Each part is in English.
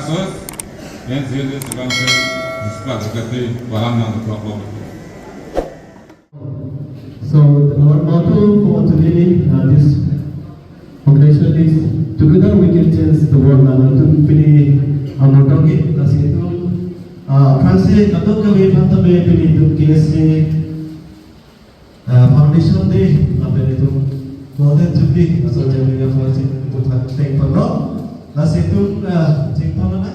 Kasus yang jadi sebangsa disebut seperti bahan dan problem. So our motto for today, this occasion is together we can change the world. Untuk pilih motto kita kasih itu, Francis atau kami patah pilih itu KSA Foundation Day, apa itu? Golden Jubilee, asal jadi Francis itu tentang penuh. Kasih itu cinta mana?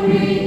Be